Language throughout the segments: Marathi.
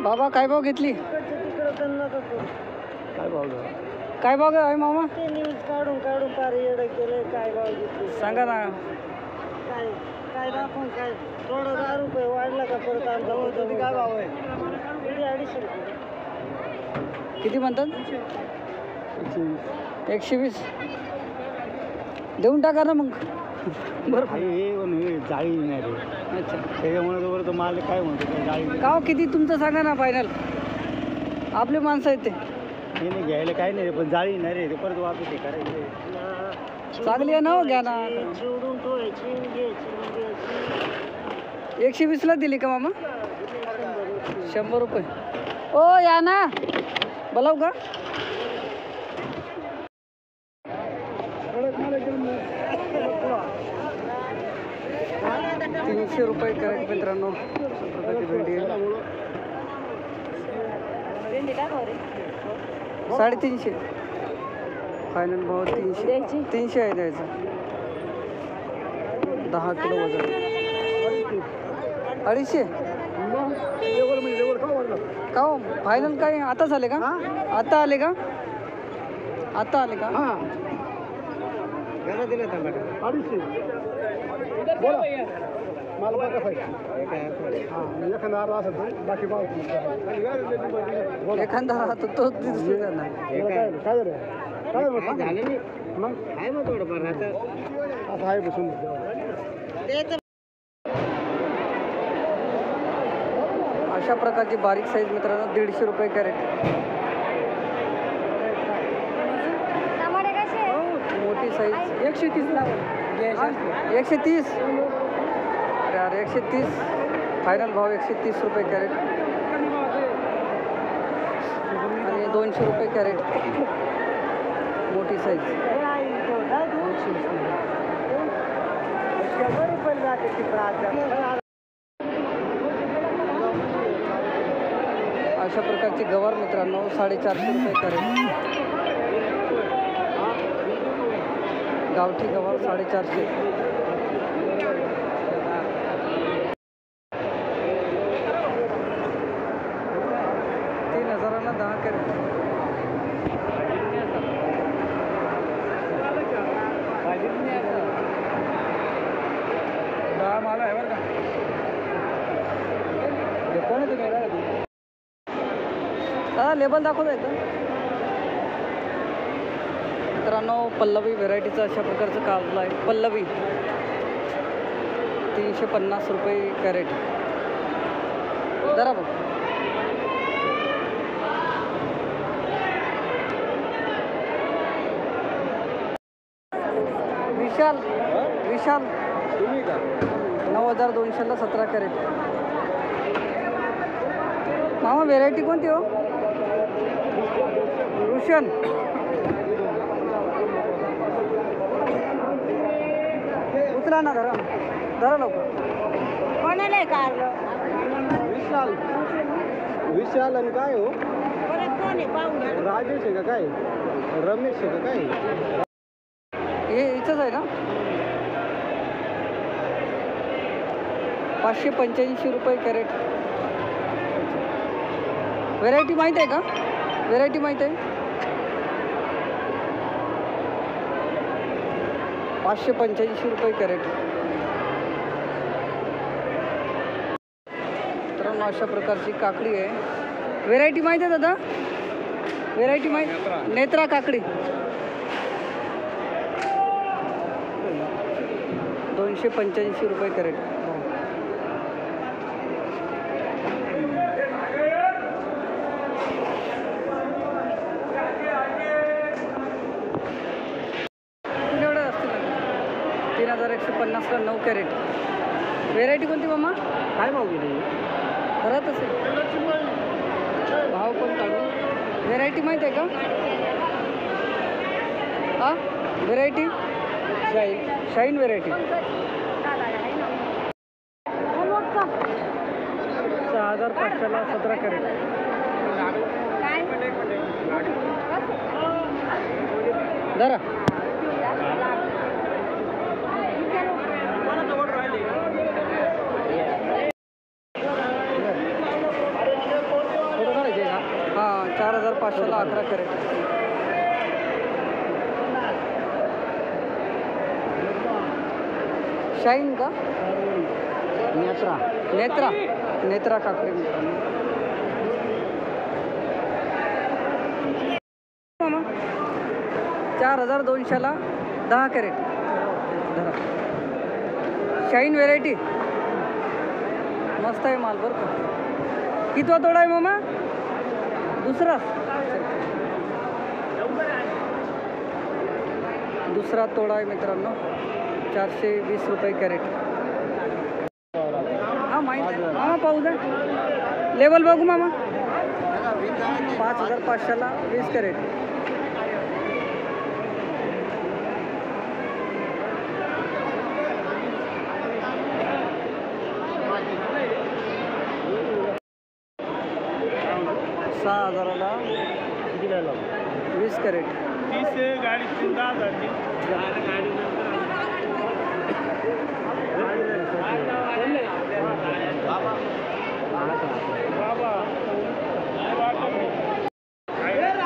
बाबा काय भाव घेतली? काय भाव आहे मामा? काढून काढून पार येडं केलंय. काय भाव घेतली सांगा ना. काय काय दाखवून काय थोडं 10 रुपये वाढला का परत आमचा काय भाव आहे? 250 रुपये. किती म्हणतात? 120 देऊन टाका ना मग. बरं हे जाळी नाही रे. अच्छा त्याच्यामुळे तो माल काय म्हणतो जाळी का किती तुमचं सांगा ना फायनल. आपले माणसं आहेत ते. हे नाही घ्यायला काय नाही रे, पण जाळी नाही रे. ते परत वापस हे करायचं. चांगली आहे ना हो, घ्या ना. जोडून ठेवायची घ्यायची. 120 ला दिली का मामा? 100 रुपये. ओ या ना बोलाव का? ₹300 कॅरेट मित्रांनो. भेंडी 350 फायनल भाव 300 आहे द्यायचा. 10 किलो वजन 250. का हो फायनल काय आता झाले का? आता आले का? आता आले का? दिलं 250. बोला माल बघा एखादा असेल तर बाकी भाव एखादा राहतो तो दिसतो त्यांना. काय रे काय झालं नाही मग आहे मग थोडंफार आता असं आहे बसून. अशा प्रकारची बारीक साईज मित्रांनो ₹150 कॅरेट. मोठी साईज 130 ला 130. अरे अरे 130 फायनल भाव ₹130 कॅरेट आणि ₹200 कॅरेट मोठी साईज. अशा प्रकारची गवार मित्रांनो ₹450 कॅरेट. गावठी गवार 450. $3000 10 कॅरेट. माल आहे बरं का. कोण दादा लेबल दाखवत आहे का मित्रांनो? पल्लवी व्हेरायटीचं अशा प्रकारचं काढलं आहे. पल्लवी ₹350 कॅरेट. जरा बघ विशाल 9200ला 17 कॅरेट. मामा व्हेरायटी कोणती हो? रुशन. उचला ना धरा लवकर. कोणाला काढलं? विशाल आणि काय हो? राजेश आहे का काय? रमेश आहे का काय? हे इथंच आहे ना? ₹585 कॅरेट. व्हेरायटी माहीत आहे का? व्हेरायटी माहीत आहे? ₹585 कॅरेट. तर अशा प्रकारची काकडी आहे. व्हेरायटी माहीत आहे दादा? व्हेरायटी माहीत? नेत्रा काकडी ₹285 कॅरेट. एवढं असतील 3150ला 9 कॅरेट. व्हेरायटी कोणती मामा? काय भाव गेली? घरात असेल भाव पण काढून. व्हेरायटी माहीत आहे का? हां व्हेरायटी शाईन व्हेरायटी 6500ला 17 कॅरेट. धरा 4500ला 11 कॅरेट. शाईन का? नेत्रा नेत्रा काकडी मित्रांनो. मामा 4200ला 10 कॅरेट. धरा. शाईन व्हेरायटी मस्त आहे माल बरं का. कितवा तोडा आहे मामा? दुसरा तोडा आहे मित्रांनो. 420 रुपये कॅरेट. हां माहीत आहे मामा. पाहू द्या लेवल बघू मामा. 5500ला 20 कॅरेट. सहा 20 कॅरेट. 30 गाडी 10,000ची.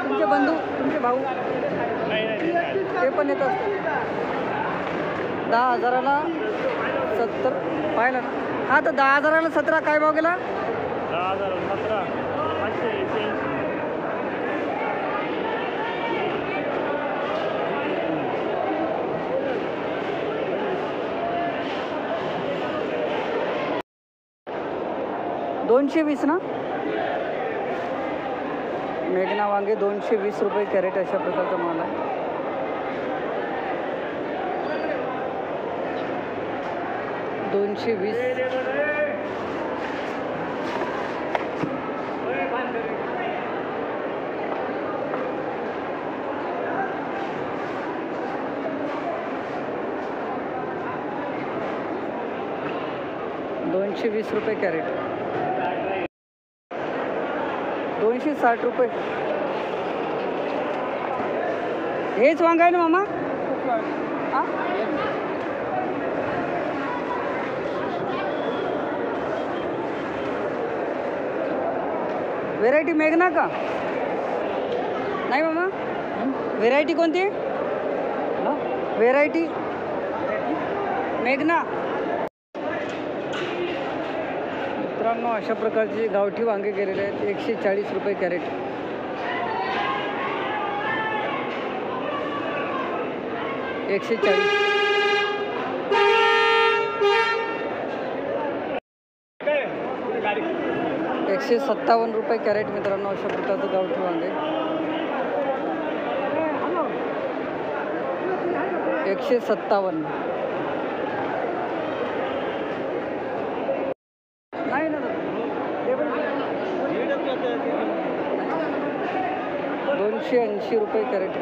तुमचे बंधू तुमचे भाऊ ते पण येत असतात. 10,000ला 70 पाहिलं ना. हा तर 10,000ला 17 काय भाव गेला? 10,017 580. 220 ना. मेघना वांगे 220 रुपये कॅरेट. अशा प्रकारचा माल आहे. $220. ₹220 कॅरेट. 260 रुपये. हेच वांगा आहे ना मामा? हां व्हेरायटी मेघना का? नाही मामा. व्हेरायटी कोणती? व्हेरायटी मेघना. मित्रांनो अशा प्रकारचे गावठी वांगे गेलेले आहेत. 140 रुपये कॅरेट. $140. 157 रुपये कॅरेट. मित्रांनो अशा प्रकारचं गावठी वांगे 157. नाही ना 280 रुपये कॅरेट.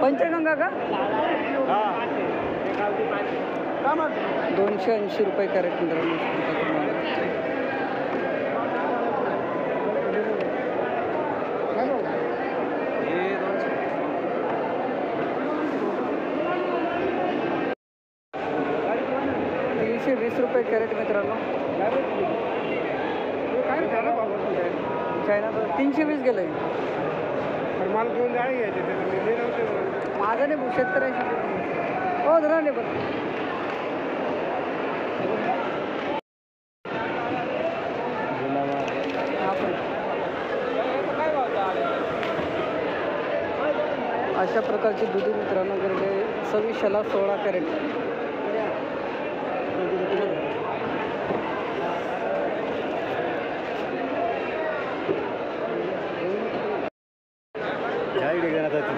पंचगंगा का? 280 रुपये कॅरेट. मित्रांनो 320 रुपये कॅरेट. मित्रांनो चायना 320 गेलं. मला 2 जाळी घ्यायचे माझं नाही शेतकऱ्याशी. हो धरा नाही पण अशा प्रकारची दुधी मित्रांनो गेले 2600ला 16 कॅरेट.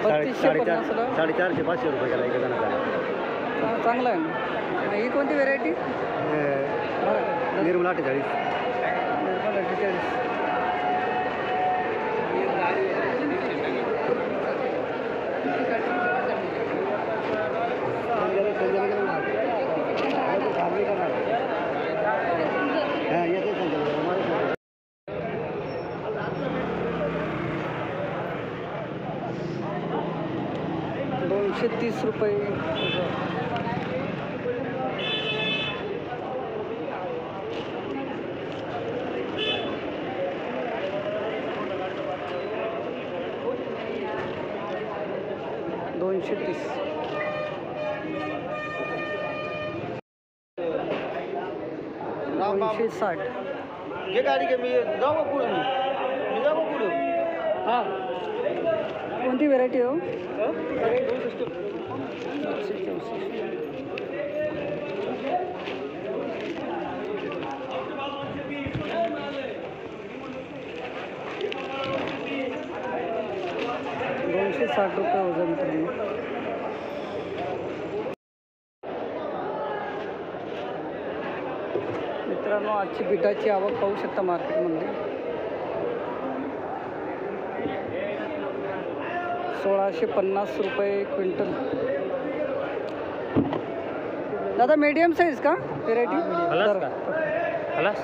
₹450-500 रुपये. चांगला आहे ना. ही कोणती व्हेरायटी? निर्मला 48. निर्मला 48. ₹230. 230. राम बाबा 260. हे गाडी घे, मी जाऊ का पुढं? मी जाऊ का पुढं? हां, कोणती व्हेरायटी हो? 260. 260 रुपये वजन मित्रांनो. मित्रांनो आजची बिटाची आवक पाहू शकता मार्केटमध्ये. 1650 रुपये क्विंटल. दादा मीडियम साईज का व्हेरायटी? खलास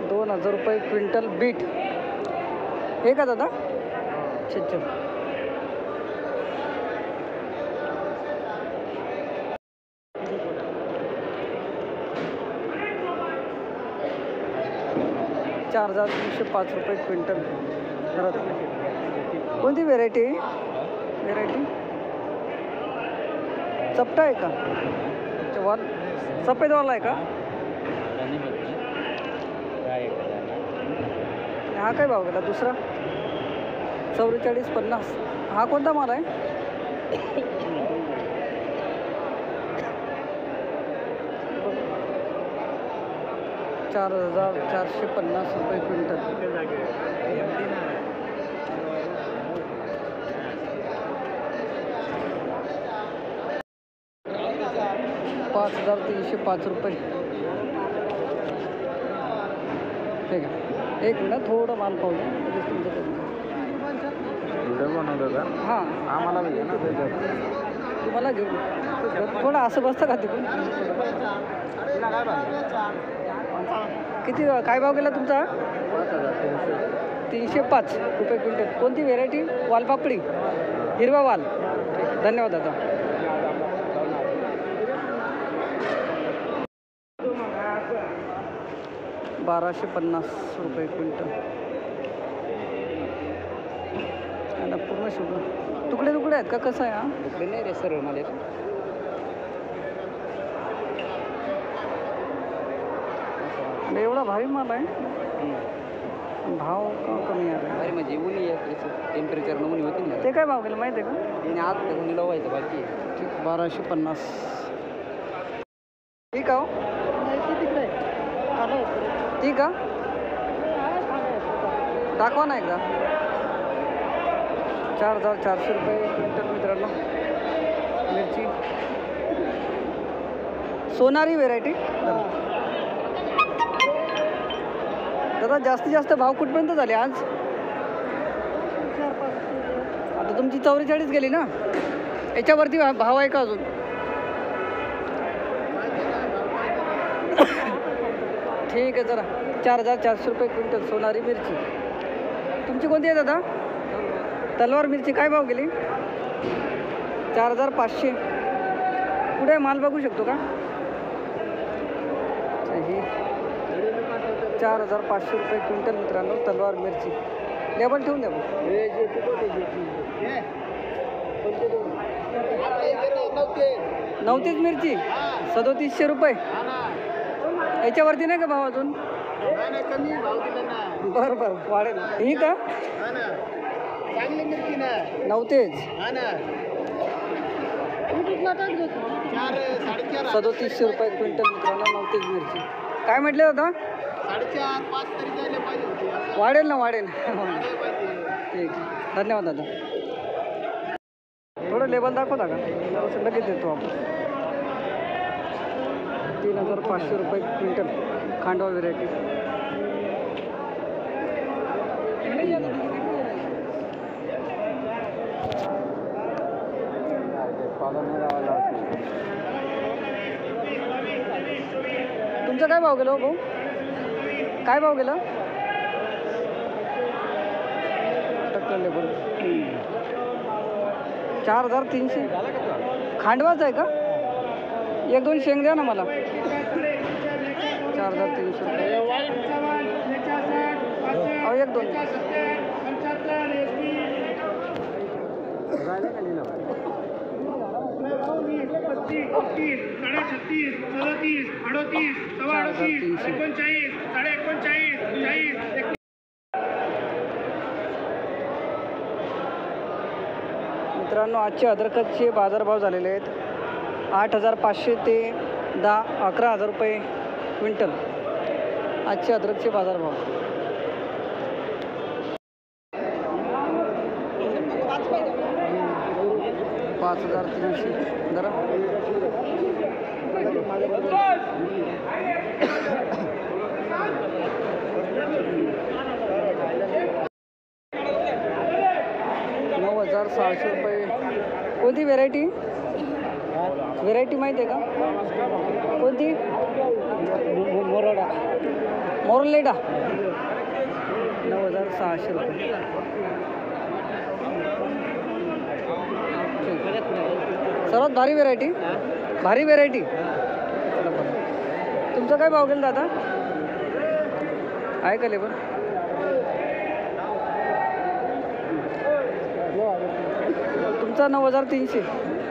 2000 रुपये क्विंटल बीट हे का दादा? अच्छा. 4305 रुपये क्विंटल. कोणती व्हेरायटी? चपटा आहे का? अच्छा, वाल सफेदवाला आहे का? हा काय भाव गेला दुसरा? 4450. हा कोणता माल आहे? ₹4450 रुपये क्विंटल. 5305 रुपये. ठीक आहे, एक मिनिट थोडं माल पाहू द्या. हां, आम्हाला तुम्हाला घेऊ थोडं असं बसतं का तिकडून? किती काय भाव गेला तुमचा? 305 रुपये क्विंटल. कोणती व्हेरायटी? वालपापडी, हिरवा वाल. ठीक आहे, धन्यवाद दादा. ₹1250 रुपये क्विंटल. आणि पूर्ण शुगर तुकडे आहेत का? कसं आहे? हा तुकडे नाही रे, सर्व मला एवढा भारी माल आहे. भाव का कमी आहे? अरे म्हणजे उन्ही टेम्परेचर उन्ही होती ना. ते काय भाव गेलं माहिती आहे का? तिने आत उन्ही लावायचं बाकी. ठीक, 1250. ठीक आहे. ठीक आहे, दाखवा ना एकदा. 4400 रुपये क्विंटल मित्रांनो. मिरची सोनारी व्हेरायटी. दादा जास्तीत जास्त भाव कुठपर्यंत झाले आज? आता तुमची 44 गेली ना, याच्यावरती भाव आहे का अजून? ठीक आहे, जरा 4400 रुपये क्विंटल सोनारी मिरची. तुमची कोणती आहे दादा? तलवार मिरची काय भाव गेली? 4500. कुठे माल बघू शकतो का? ही 4500 रुपये क्विंटल मित्रांनो तलवार मिरची. लेबल ठेवून द्या. 39 मिरची 3700 रुपये. याच्यावरती नाही का भाव अजून? बरं वाढेल. ही का? चांगली मिरची ना. 39 3700 रुपये क्विंटल मित्रांनो 39 मिरची. काय म्हटले दादा? 4.5-5 तरी जायला पाहिजे होती. वाढेल ना, वाढेल. ठीक, धन्यवाद दादा. थोडं लेबल दाखवता का? लगेच देतो आपण. 3500 रुपये क्विंटल खांडवा व्हेरायटी. तुमचं काय भाव गेलं हो भाऊ? काय भाव गेलं? टक्कर लेबल 4300. खांडवाच आहे का? 1-2 शेंग द्या ना मला. 4300 रुपये. नाव एक दोन मित्रांनो, आजचे अद्रकचे बाजारभाव झालेले आहेत 8,500 ते 11,000 रुपये क्विंटल. आजचे अद्रकचे बाजारभाव. $5,300 जरा. ₹9,600. कोणती व्हेरायटी माहिती आहे का? कोणती? मोरलेडा. ₹9,600. सर्वात भारी व्हेरायटी. तुमचा काय भाव गेला दादा? आहे का लेबर? तुमचा 9,300.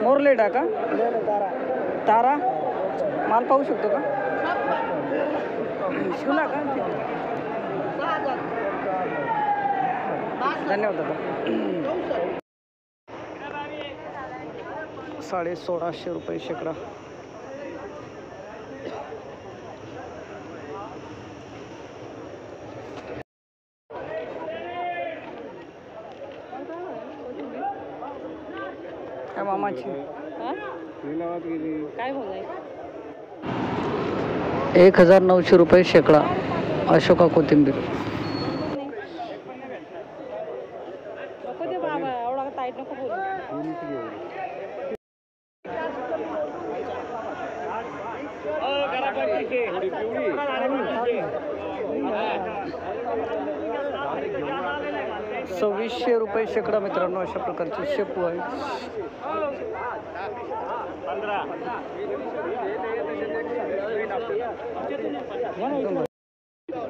मोरलेडा का? तारा. माल पाहू शकतो का? शिवला का? धन्यवाद दादा. ₹1,650 शेकडा. काय मामाची काय बोलाय? ₹1,900 शेकडा. अशोका कोथिंबीर. ₹2,600 शेकडा. मित्रांनो, अशा प्रकारचे शेपू आहे.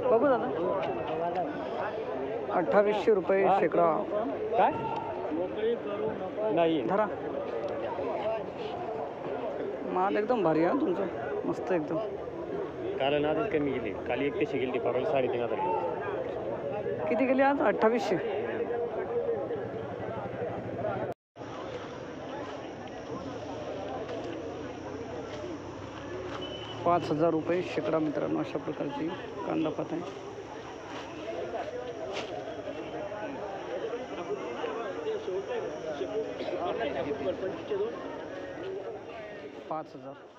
बघू दादा. ₹2,800 शेकडा. काय नाही धरा. माल एकदम भारी आहे तुमचं. मस्त एकदम. काल आजच कमी गेली. काल 1,000 गेली. परवा 3,500. किती गेली आज? 2,800. ₹5,000 शेकडा. मित्रांनो, अशा प्रकारची कांदा पात आहे. 5,000.